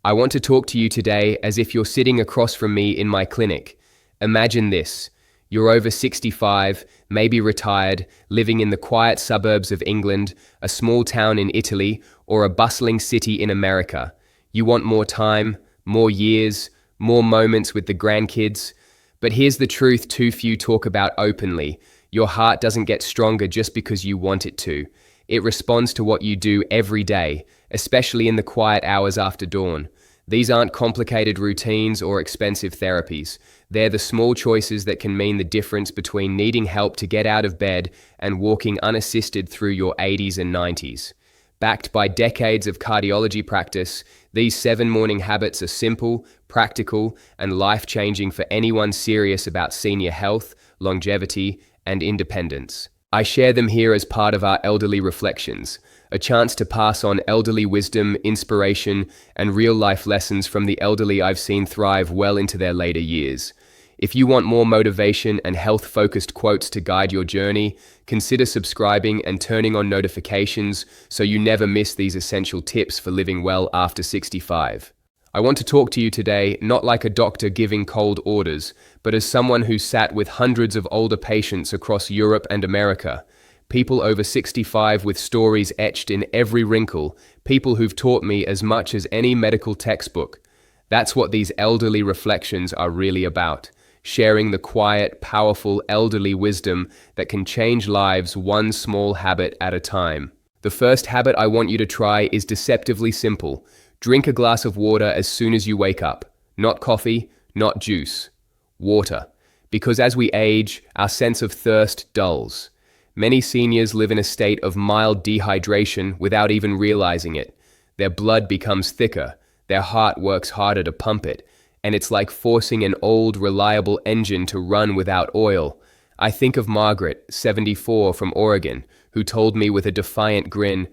I want to talk to you today as if you're sitting across from me in my clinic. Imagine this. You're over 65, maybe retired, living in the quiet suburbs of England, a small town in Italy, or a bustling city in America. You want more time, more years, more moments with the grandkids. But here's the truth too few talk about openly. Your heart doesn't get stronger just because you want it to. It responds to what you do every day, especially in the quiet hours after dawn. These aren't complicated routines or expensive therapies. They're the small choices that can mean the difference between needing help to get out of bed and walking unassisted through your 80s and 90s. Backed by decades of cardiology practice, these 7 morning habits are simple, practical, and life-changing for anyone serious about senior health, longevity, and independence. I share them here as part of our Elderly Reflections, a chance to pass on elderly wisdom, inspiration, and real-life lessons from the elderly I've seen thrive well into their later years. If you want more motivation and health-focused quotes to guide your journey, consider subscribing and turning on notifications so you never miss these essential tips for living well after 65. I want to talk to you today not like a doctor giving cold orders, but as someone who's sat with hundreds of older patients across Europe and America. People over 65 with stories etched in every wrinkle, people who've taught me as much as any medical textbook. That's what these elderly reflections are really about, sharing the quiet, powerful elderly wisdom that can change lives one small habit at a time. The first habit I want you to try is deceptively simple. Drink a glass of water as soon as you wake up. Not coffee, not juice. Water. Because as we age, our sense of thirst dulls. Many seniors live in a state of mild dehydration without even realizing it. Their blood becomes thicker, their heart works harder to pump it, and it's like forcing an old, reliable engine to run without oil. I think of Margaret, 74, from Oregon, who told me with a defiant grin,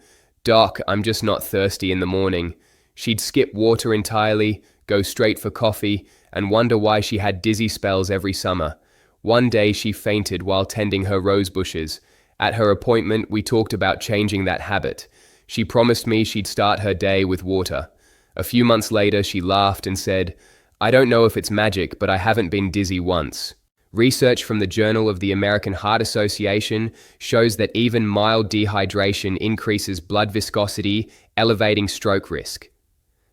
"Doc, I'm just not thirsty in the morning." She'd skip water entirely, go straight for coffee, and wonder why she had dizzy spells every summer. One day she fainted while tending her rose bushes. At her appointment, we talked about changing that habit. She promised me she'd start her day with water. A few months later, she laughed and said, "I don't know if it's magic, but I haven't been dizzy once." Research from the Journal of the American Heart Association shows that even mild dehydration increases blood viscosity, elevating stroke risk.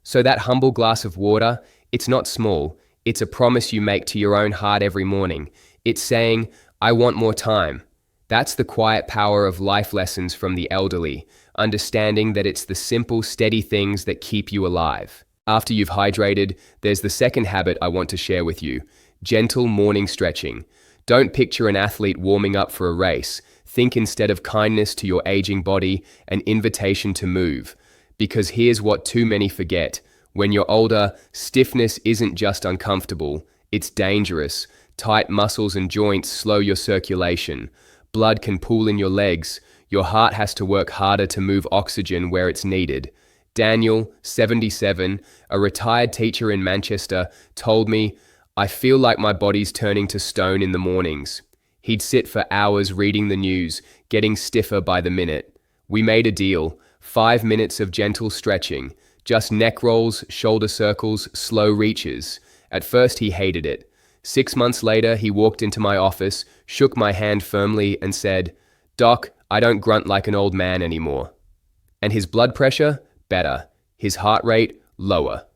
So that humble glass of water, it's not small. It's a promise you make to your own heart every morning. It's saying, "I want more time." That's the quiet power of life lessons from the elderly, understanding that it's the simple, steady things that keep you alive. After you've hydrated, there's the second habit I want to share with you: gentle morning stretching. Don't picture an athlete warming up for a race. Think instead of kindness to your aging body, an invitation to move. Because here's what too many forget. When you're older, stiffness isn't just uncomfortable, it's dangerous. Tight muscles and joints slow your circulation. Blood can pool in your legs. Your heart has to work harder to move oxygen where it's needed. Daniel, 77, a retired teacher in Manchester, told me, "I feel like my body's turning to stone in the mornings." He'd sit for hours reading the news, getting stiffer by the minute. We made a deal. 5 minutes of gentle stretching, just neck rolls, shoulder circles, slow reaches. At first he hated it. 6 months later, he walked into my office, shook my hand firmly, and said, "Doc, I don't grunt like an old man anymore." And his blood pressure? Better. His heart rate? Lower.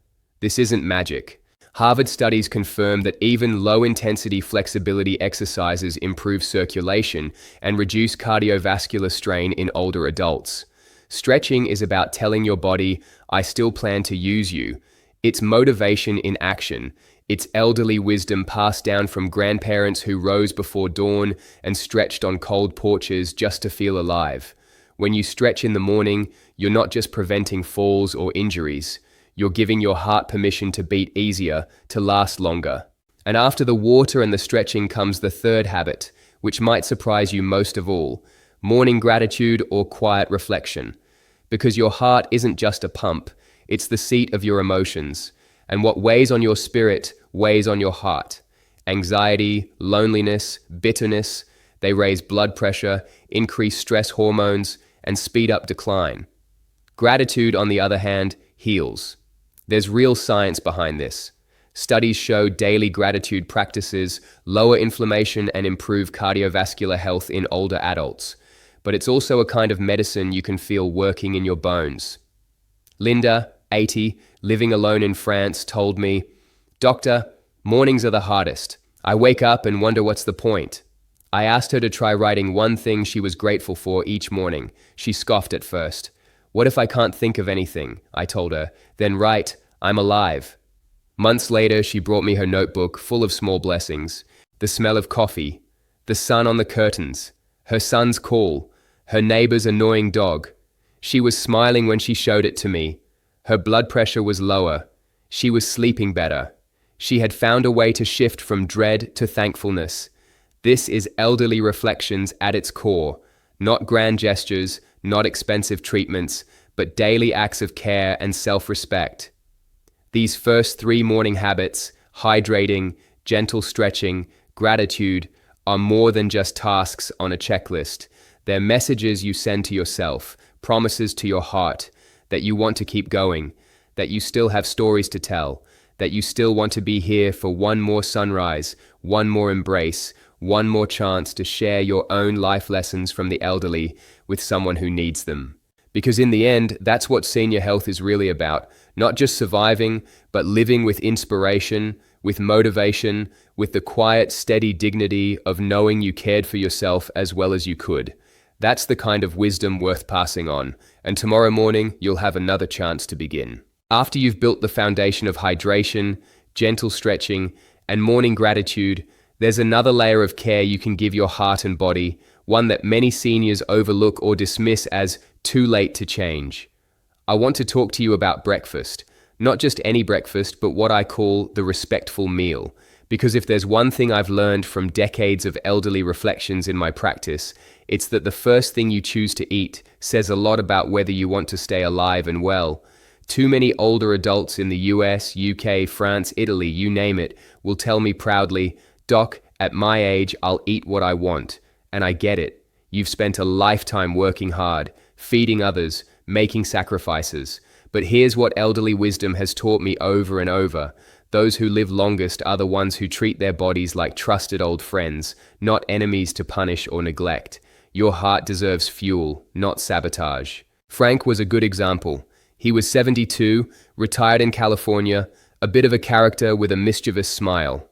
This isn't magic. Harvard studies confirm that even low-intensity flexibility exercises improve circulation and reduce cardiovascular strain in older adults. Stretching is about telling your body, "I still plan to use you." It's motivation in action. It's elderly wisdom passed down from grandparents who rose before dawn and stretched on cold porches just to feel alive. When you stretch in the morning, you're not just preventing falls or injuries. You're giving your heart permission to beat easier, to last longer. And after the water and the stretching comes the third habit, which might surprise you most of all: morning gratitude or quiet reflection. Because your heart isn't just a pump, it's the seat of your emotions. And what weighs on your spirit weighs on your heart. Anxiety, loneliness, bitterness, they raise blood pressure, increase stress hormones, and speed up decline. Gratitude, on the other hand, heals. There's real science behind this. Studies show daily gratitude practices lower inflammation and improve cardiovascular health in older adults. But it's also a kind of medicine you can feel working in your bones. Linda, 80, living alone in France, told me, "Doctor, mornings are the hardest. I wake up and wonder what's the point." I asked her to try writing one thing she was grateful for each morning. She scoffed at first. "What if I can't think of anything?" I told her. "Then write, 'I'm alive.'" Months later, she brought me her notebook full of small blessings. The smell of coffee, the sun on the curtains, her son's call, her neighbor's annoying dog. She was smiling when she showed it to me. Her blood pressure was lower. She was sleeping better. She had found a way to shift from dread to thankfulness. This is elderly reflections at its core, not grand gestures, not expensive treatments, but daily acts of care and self-respect. These first 3 morning habits, hydrating, gentle stretching, gratitude, are more than just tasks on a checklist. They're messages you send to yourself, promises to your heart, that you want to keep going, that you still have stories to tell, that you still want to be here for one more sunrise, one more embrace, one more chance to share your own life lessons from the elderly with someone who needs them. Because in the end, that's what senior health is really about. Not just surviving, but living with inspiration, with motivation, with the quiet, steady dignity of knowing you cared for yourself as well as you could. That's the kind of wisdom worth passing on. And tomorrow morning, you'll have another chance to begin. After you've built the foundation of hydration, gentle stretching, and morning gratitude, there's another layer of care you can give your heart and body, one that many seniors overlook or dismiss as too late to change. I want to talk to you about breakfast. Not just any breakfast, but what I call the respectful meal. Because if there's one thing I've learned from decades of elderly reflections in my practice, it's that the first thing you choose to eat says a lot about whether you want to stay alive and well. Too many older adults in the US, UK, France, Italy, you name it, will tell me proudly, "Doc, at my age, I'll eat what I want." And I get it. You've spent a lifetime working hard, feeding others, making sacrifices. But here's what elderly wisdom has taught me over and over. Those who live longest are the ones who treat their bodies like trusted old friends, not enemies to punish or neglect. Your heart deserves fuel, not sabotage. Frank was a good example. He was 72, retired in California, a bit of a character with a mischievous smile.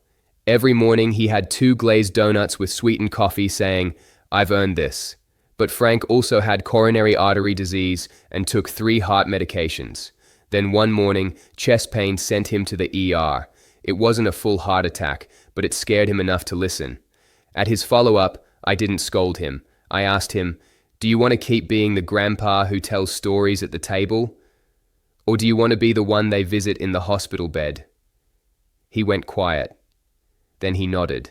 Every morning he had 2 glazed donuts with sweetened coffee saying, "I've earned this." But Frank also had coronary artery disease and took 3 heart medications. Then one morning, chest pain sent him to the ER. It wasn't a full heart attack, but it scared him enough to listen. At his follow-up, I didn't scold him. I asked him, "Do you want to keep being the grandpa who tells stories at the table? Or do you want to be the one they visit in the hospital bed?" He went quiet. Then he nodded.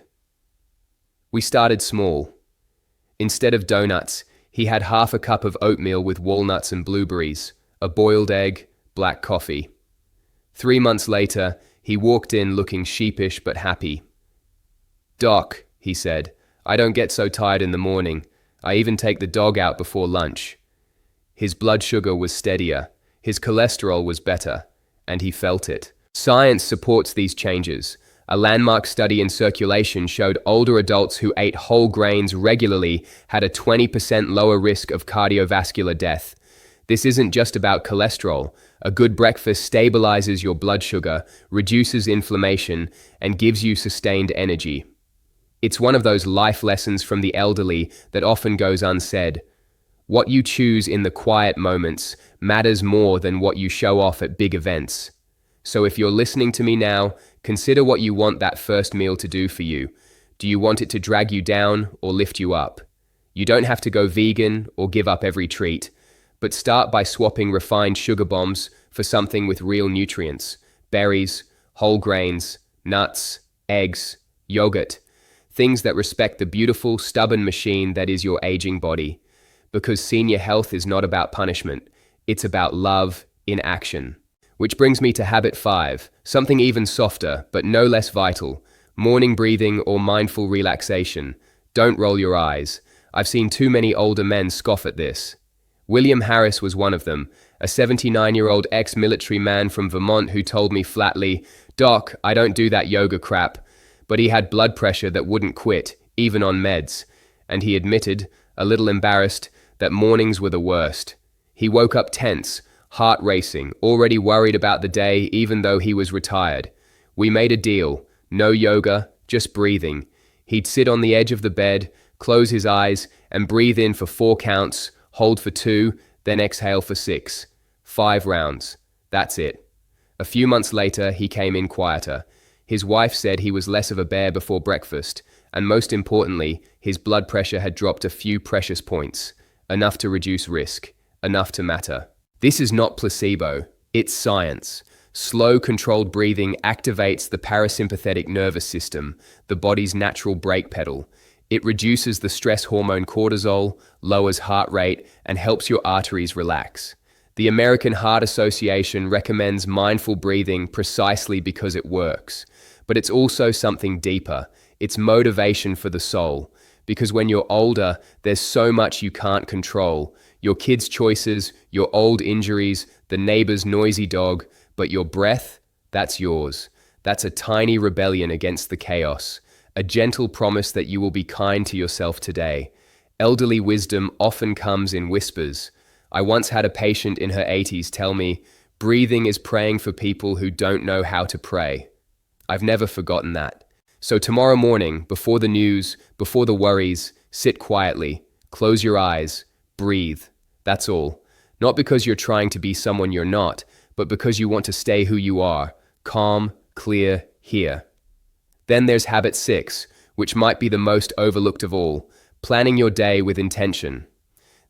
We started small. Instead of donuts, he had half a cup of oatmeal with walnuts and blueberries, a boiled egg, black coffee. 3 months later, he walked in looking sheepish but happy. "Doc," he said, "I don't get so tired in the morning. I even take the dog out before lunch." His blood sugar was steadier, his cholesterol was better, and he felt it. Science supports these changes. A landmark study in Circulation showed older adults who ate whole grains regularly had a 20% lower risk of cardiovascular death. This isn't just about cholesterol. A good breakfast stabilizes your blood sugar, reduces inflammation, and gives you sustained energy. It's one of those life lessons from the elderly that often goes unsaid. What you choose in the quiet moments matters more than what you show off at big events. So if you're listening to me now, consider what you want that first meal to do for you. Do you want it to drag you down or lift you up? You don't have to go vegan or give up every treat, but start by swapping refined sugar bombs for something with real nutrients: berries, whole grains, nuts, eggs, yogurt, things that respect the beautiful, stubborn machine that is your aging body. Because senior health is not about punishment, it's about love in action. Which brings me to habit 5, something even softer, but no less vital: morning breathing or mindful relaxation. Don't roll your eyes. I've seen too many older men scoff at this. William Harris was one of them, a 79-year-old ex-military man from Vermont who told me flatly, "Doc, I don't do that yoga crap." But he had blood pressure that wouldn't quit, even on meds. And he admitted, a little embarrassed, that mornings were the worst. He woke up tense, heart racing, already worried about the day even though he was retired. We made a deal. No yoga, just breathing. He'd sit on the edge of the bed, close his eyes, and breathe in for 4 counts, hold for 2, then exhale for 6. 5 rounds. That's it. A few months later, he came in quieter. His wife said he was less of a bear before breakfast, and most importantly, his blood pressure had dropped a few precious points, enough to reduce risk, enough to matter. This is not placebo, it's science. Slow, controlled breathing activates the parasympathetic nervous system, the body's natural brake pedal. It reduces the stress hormone cortisol, lowers heart rate, and helps your arteries relax. The American Heart Association recommends mindful breathing precisely because it works. But it's also something deeper. It's motivation for the soul. Because when you're older, there's so much you can't control. Your kids' choices, your old injuries, the neighbor's noisy dog, but your breath, that's yours. That's a tiny rebellion against the chaos. A gentle promise that you will be kind to yourself today. Elderly wisdom often comes in whispers. I once had a patient in her 80s tell me, breathing is praying for people who don't know how to pray. I've never forgotten that. So tomorrow morning, before the news, before the worries, sit quietly, close your eyes, breathe. That's all. Not because you're trying to be someone you're not, but because you want to stay who you are, calm, clear, here. Then there's habit 6, which might be the most overlooked of all, planning your day with intention.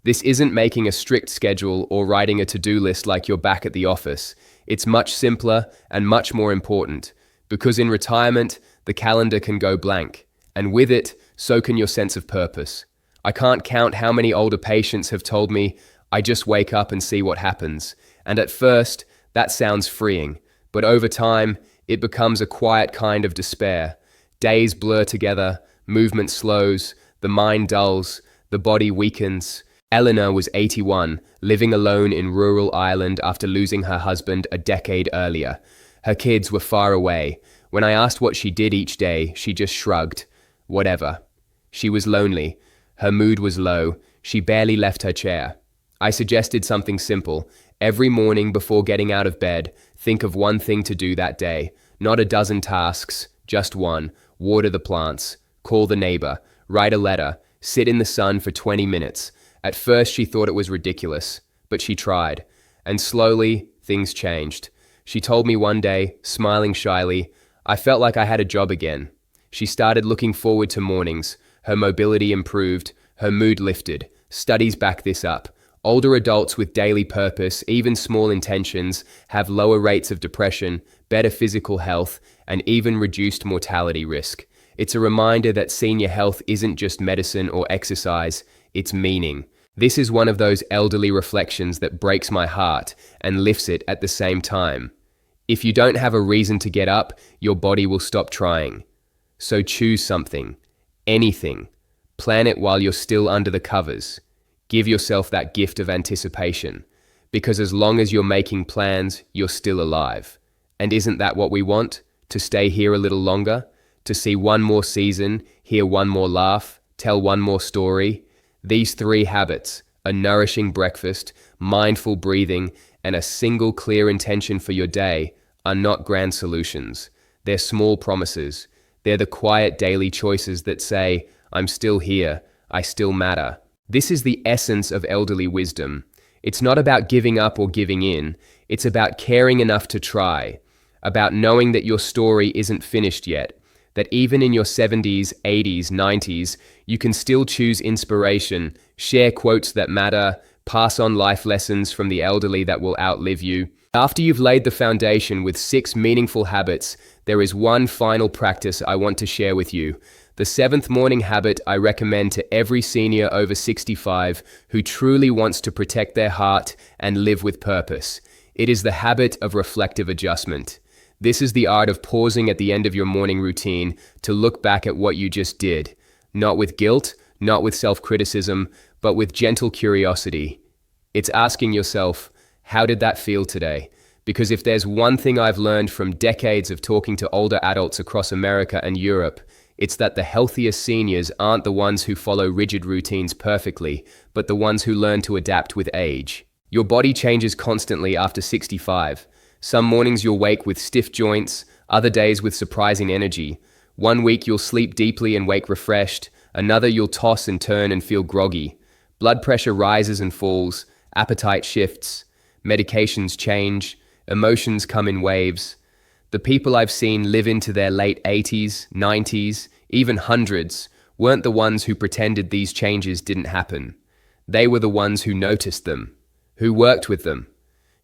This isn't making a strict schedule or writing a to-do list like you're back at the office. It's much simpler and much more important, because in retirement, the calendar can go blank, and with it, so can your sense of purpose. I can't count how many older patients have told me, I just wake up and see what happens. And at first, that sounds freeing, but over time, it becomes a quiet kind of despair. Days blur together, movement slows, the mind dulls, the body weakens. Eleanor was 81, living alone in rural Ireland after losing her husband a decade earlier. Her kids were far away. When I asked what she did each day, she just shrugged. Whatever. She was lonely. Her mood was low. She barely left her chair. I suggested something simple. Every morning before getting out of bed, think of one thing to do that day. Not a dozen tasks, just one. Water the plants. Call the neighbor. Write a letter. Sit in the sun for 20 minutes. At first she thought it was ridiculous, but she tried. And slowly, things changed. She told me one day, smiling shyly, I felt like I had a job again. She started looking forward to mornings. Her mobility improved. Her mood lifted. Studies back this up. Older adults with daily purpose, even small intentions, have lower rates of depression, better physical health, and even reduced mortality risk. It's a reminder that senior health isn't just medicine or exercise, it's meaning. This is one of those elderly reflections that breaks my heart and lifts it at the same time. If you don't have a reason to get up, your body will stop trying. So choose something. Anything. Plan it while you're still under the covers. Give yourself that gift of anticipation. Because as long as you're making plans, you're still alive. And isn't that what we want? To stay here a little longer? To see one more season, hear one more laugh, tell one more story? These 3 habits, a nourishing breakfast, mindful breathing, and a single clear intention for your day, are not grand solutions. They're small promises. They're the quiet daily choices that say, I'm still here, I still matter. This is the essence of elderly wisdom. It's not about giving up or giving in. It's about caring enough to try. About knowing that your story isn't finished yet. That even in your 70s, 80s, 90s, you can still choose inspiration, share quotes that matter, pass on life lessons from the elderly that will outlive you. After you've laid the foundation with 6 meaningful habits, there is one final practice I want to share with you. The 7th morning habit I recommend to every senior over 65 who truly wants to protect their heart and live with purpose. It is the habit of reflective adjustment. This is the art of pausing at the end of your morning routine to look back at what you just did. Not with guilt, not with self-criticism, but with gentle curiosity. It's asking yourself, How did that feel today? Because if there's one thing I've learned from decades of talking to older adults across America and Europe, it's that the healthiest seniors aren't the ones who follow rigid routines perfectly, but the ones who learn to adapt with age. Your body changes constantly after 65. Some mornings you'll wake with stiff joints, other days with surprising energy. One week you'll sleep deeply and wake refreshed, another you'll toss and turn and feel groggy. Blood pressure rises and falls, appetite shifts, medications change, emotions come in waves. The people I've seen live into their late 80s, 90s, even hundreds, weren't the ones who pretended these changes didn't happen. They were the ones who noticed them, who worked with them,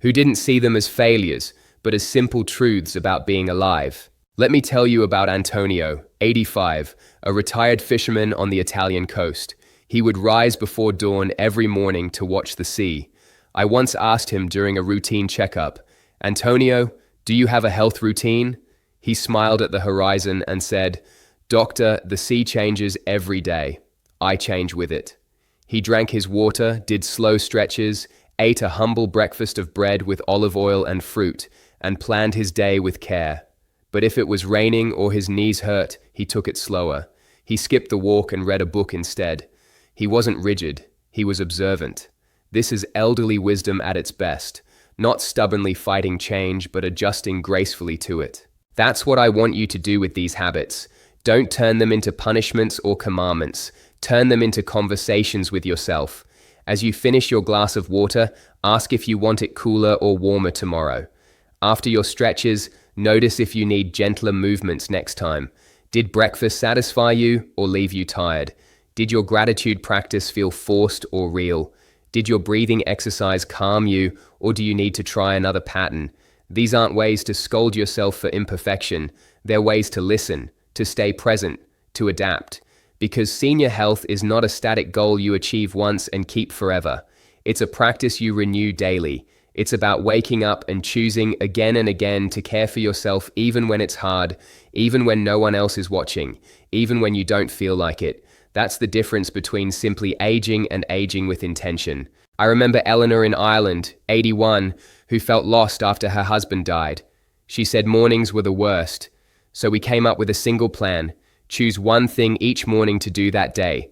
who didn't see them as failures, but as simple truths about being alive. Let me tell you about Antonio, 85, a retired fisherman on the Italian coast. He would rise before dawn every morning to watch the sea. I once asked him during a routine checkup, "Antonio, do you have a health routine?" He smiled at the horizon and said, "Doctor, the sea changes every day. I change with it." He drank his water, did slow stretches, ate a humble breakfast of bread with olive oil and fruit, and planned his day with care. But if it was raining or his knees hurt, he took it slower. He skipped the walk and read a book instead. He wasn't rigid, he was observant. This is elderly wisdom at its best, not stubbornly fighting change, but adjusting gracefully to it. That's what I want you to do with these habits. Don't turn them into punishments or commandments. Turn them into conversations with yourself. As you finish your glass of water, ask if you want it cooler or warmer tomorrow. After your stretches, notice if you need gentler movements next time. Did breakfast satisfy you or leave you tired? Did your gratitude practice feel forced or real? Did your breathing exercise calm you, or do you need to try another pattern? These aren't ways to scold yourself for imperfection. They're ways to listen, to stay present, to adapt. Because senior health is not a static goal you achieve once and keep forever. It's a practice you renew daily. It's about waking up and choosing again and again to care for yourself even when it's hard, even when no one else is watching, even when you don't feel like it. That's the difference between simply aging and aging with intention. I remember Eleanor in Ireland, 81, who felt lost after her husband died. She said mornings were the worst. So we came up with a single plan. Choose one thing each morning to do that day.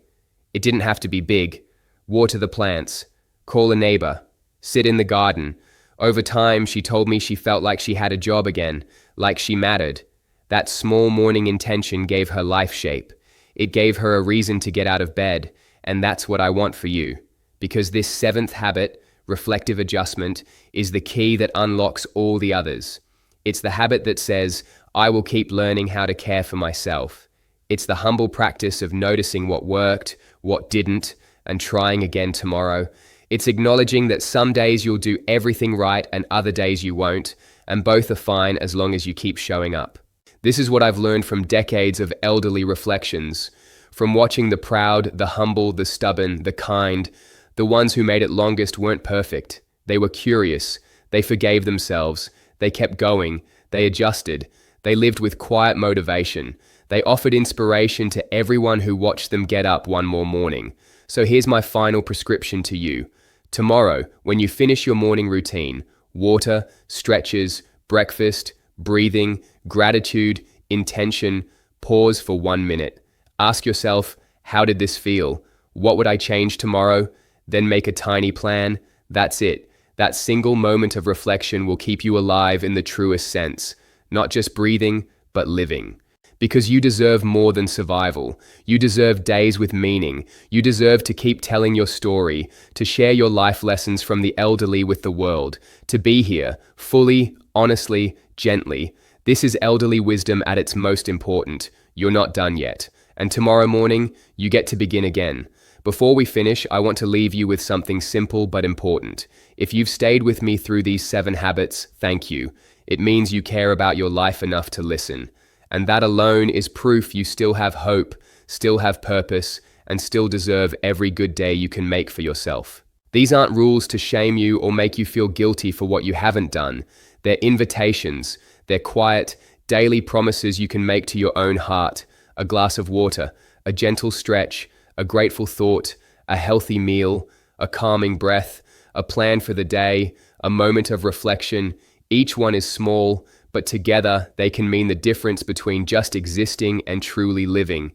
It didn't have to be big. Water the plants. Call a neighbor. Sit in the garden. Over time, she told me she felt like she had a job again, like she mattered. That small morning intention gave her life shape. It gave her a reason to get out of bed, and that's what I want for you. Because this seventh habit, reflective adjustment, is the key that unlocks all the others. It's the habit that says, I will keep learning how to care for myself. It's the humble practice of noticing what worked, what didn't, and trying again tomorrow. It's acknowledging that some days you'll do everything right and other days you won't, and both are fine as long as you keep showing up. This is what I've learned from decades of elderly reflections, from watching the proud, the humble, the stubborn, the kind. The ones who made it longest weren't perfect. They were curious. They forgave themselves. They kept going. They adjusted. They lived with quiet motivation. They offered inspiration to everyone who watched them get up one more morning. So here's my final prescription to you. Tomorrow, when you finish your morning routine, water, stretches, breakfast, breathing, gratitude, intention, pause for 1 minute. Ask yourself, how did this feel? What would I change tomorrow? Then make a tiny plan. That's it. That single moment of reflection will keep you alive in the truest sense. Not just breathing, but living. Because you deserve more than survival. You deserve days with meaning. You deserve to keep telling your story, to share your life lessons from the elderly with the world, to be here, fully, honestly, gently. This is elderly wisdom at its most important. You're not done yet. And tomorrow morning, you get to begin again. Before we finish, I want to leave you with something simple but important. If you've stayed with me through these 7 habits, thank you. It means you care about your life enough to listen. And that alone is proof you still have hope, still have purpose, and still deserve every good day you can make for yourself. These aren't rules to shame you or make you feel guilty for what you haven't done. They're invitations. They're quiet, daily promises you can make to your own heart. A glass of water, a gentle stretch, a grateful thought, a healthy meal, a calming breath, a plan for the day, a moment of reflection. Each one is small, but together they can mean the difference between just existing and truly living.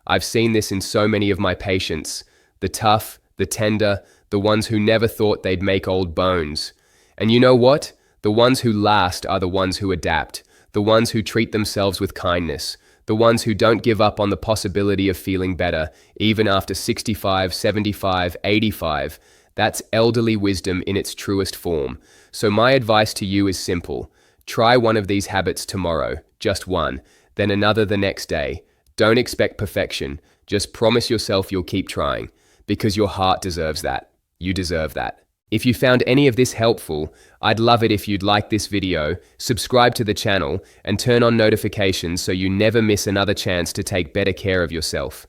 I've seen this in so many of my patients, the tough, the tender, the ones who never thought they'd make old bones. And you know what? The ones who last are the ones who adapt, the ones who treat themselves with kindness, the ones who don't give up on the possibility of feeling better, even after 65, 75, 85. That's elderly wisdom in its truest form. So my advice to you is simple. Try one of these habits tomorrow, just one, then another the next day. Don't expect perfection. Just promise yourself you'll keep trying, because your heart deserves that. You deserve that. If you found any of this helpful, I'd love it if you'd like this video, subscribe to the channel, and turn on notifications so you never miss another chance to take better care of yourself.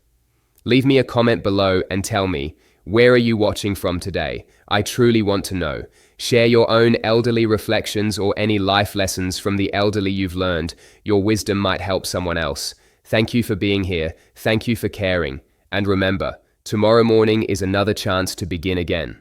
Leave me a comment below and tell me, where are you watching from today? I truly want to know. Share your own elderly reflections or any life lessons from the elderly you've learned. Your wisdom might help someone else. Thank you for being here. Thank you for caring. And remember, tomorrow morning is another chance to begin again.